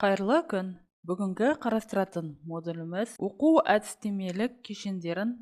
Қайырлы күн! Бүгінгі қарастыратын модуліміз оқу әдістемелік кешендерін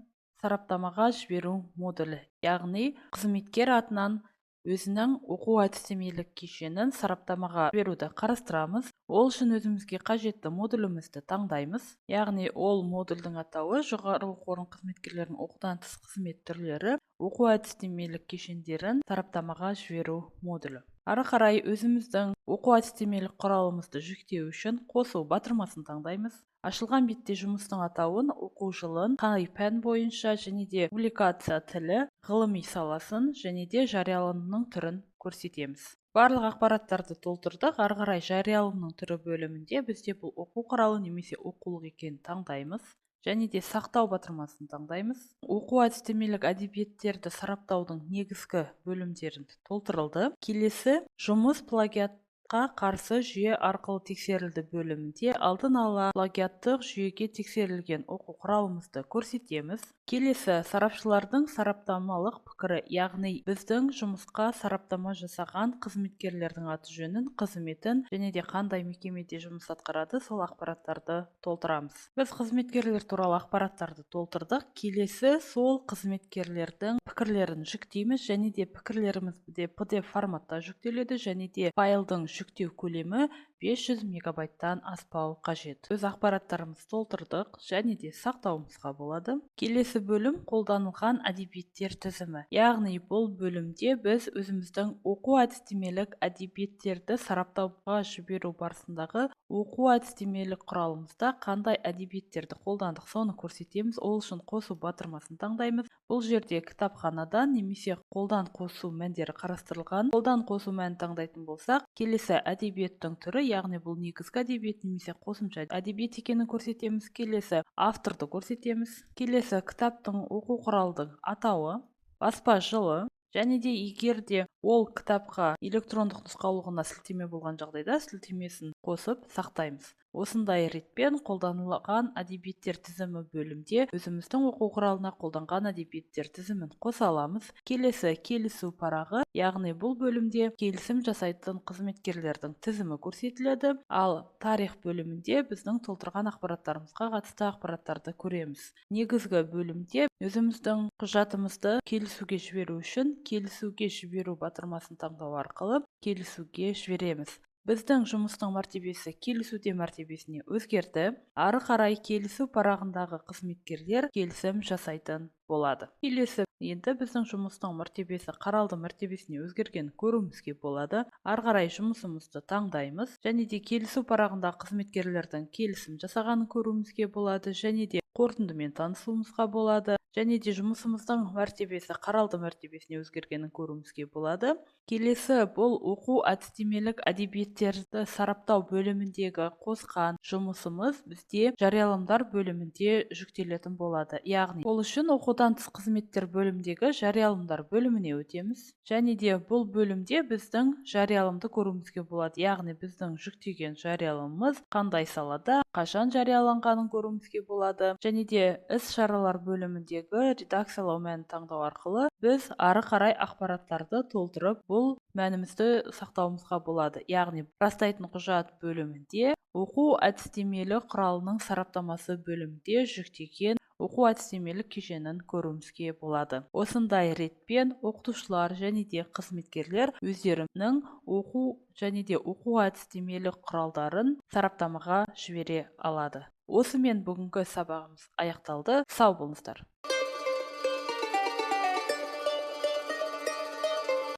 сараптамаға жіберу модулі, яғни қызметкер атынан өзінің оқу әдістемелік кешенін сараптамаға жіберуді қарастырамыз. Ол үшін өзімізге қажетті модулімізді таңдаймыз. Яғни ол модульдің атауы жоғары оқу орны қызметкерлерінің оқудан тыс қызмет түрлері оқу әдістемелік кешендерін сараптамаға жіберу модулі. Ары қарай өзіміздің оқу әдістемелік құралымызды жүктеу үшін қосу батырмасын таңдаймыз. Ашылған бетте жұмыстың атауын, оқу жылын, қай пән бойынша және де публикация тілі, ғылыми саласын және де жарияланымның түрін көрсетеміз. Барлық ақпараттарды толтырдық. Ары қарай жарияланымның түрі бөлімінде бізде бұл оқу құралы немесе оқулық екенін таңдаймыз. Және де сақтау батырмасын таңдаймыз. Оқу әдістемелік әдебиеттерді сараптаудың негізгі бөлімдерін толтырылды. Келесі жұмыс плагиатқа қарсы жүйе арқылы тексерілді бөлімінде алдын ала плагиаттық жүйеге тексерілген оқу құралымызды көрсетеміз. Келесі сарапшылардың сараптамалық пікірі, яғни біздің жұмысқа сараптама жасаған қызметкерлердің аты жөнін, қызметін және де қандай мекемеде жұмыс атқарады, сол ақпараттарды толтырамыз. Біз қызметкерлер туралы ақпараттарды толтырдық. Келесі сол қызметкерлердің пікірлерін жүктейміз және де пікірлеріміз PDF форматта жүктеледі және де файлдың жүктеу көлемі 500 мегабайттан аспауы қажет. Өз ақпараттарымызды толтырдық және де сақтауымызға болады. Келесі бөлім қолданылған әдебиеттер тізімі. Яғни бұл бөлімде біз өзіміздің оқу әдістемелік әдебиеттерді сараптауға жіберу барысындағы оқу әдістемелік құралымызда қандай әдебиеттерді қолдандық, соны көрсетеміз. Ол үшін қосу батырмасын таңдаймыз. Бұл жерде кітапханадан немесе қолдан қосу мәндері қарастырылған. Қолдан қосу мәнін таңдайтын болсақ, келесі әдебиеттің түрі, яғни бұл негізгі әдебиет немесе қосымша әдебиет екенін көрсетеміз. Келесі авторды көрсетеміз. Келесі кітаптың оқу құралдың атауы, баспа жылы және де егер де ол кітапқа электрондық нұсқаулығына сілтеме болған жағдайда сілтемесін қосып сақтаймыз. Осындай ретпен қолданылған әдебиеттер тізімі бөлімде өзіміздің оқу құралына қолданған әдебиеттер тізімін қоса аламыз. Келесі келісу парағы, яғни бұл бөлімде келісім жасайтын қызметкерлердің тізімі көрсетіледі, ал тарих бөлімінде біздің толтырған ақпараттарымызға қатысты ақпараттарды көреміз. Негізгі бөлімде өзіміздің құжатымызды келісуге жіберу үшін келісуге жіберу батырмасын таңдау арқылы келісуге жібереміз. Біздің жұмыстың мәртебесі келісуде мәртебесіне өзгерді. Ары қарай келісу парағындағы қызметкерлер келісім жасайтын болады. Келесі енді біздің жұмыстың мәртебесі қаралды мәртебесіне өзгерген көруімізге болады. Ары қарай жұмысымызды таңдаймыз және де келісу парағындағы қызметкерлердің келісім жасағанын көруімізге болады және де қорытындымен танысуымызға болады және де жұмысымыздың мәртебесі қаралды мәртебесіне өзгергенін көруімізге болады. Келесі бұл оқу әдістемелік әдебиеттерді сараптау бөліміндегі қосқан жұмысымыз бізде жарияланымдар бөлімінде жүктелетін болады. Яғни ол үшін оқудан тыс қызметтер бөлімдегі жарияланымдар бөліміне өтеміз және де бұл бөлімде біздің жарияланымды көруімізге болады. Яғни біздің жүктеген жарияланымыз қандай салада, қашан жарияланғанын көруімізге болады және де іс-шаралар бөліміндегі редакциялау мәнін таңдау арқылы біз ары қарай ақпараттарды толтырып бұл мәнімізді сақтауымызға болады. Яғни растайтын құжат бөлімінде оқу әдістемелік құралының сараптамасы бөлімінде жүктеген оқу әдістемелік кешенін көруімізге болады. Осындай ретпен оқытушылар және де қызметкерлер өздерінің оқу және де оқу әдістемелік құралдарын сараптамаға жібере алады. Осымен бүгінгі сабағымыз аяқталды. Сау болыңыздар.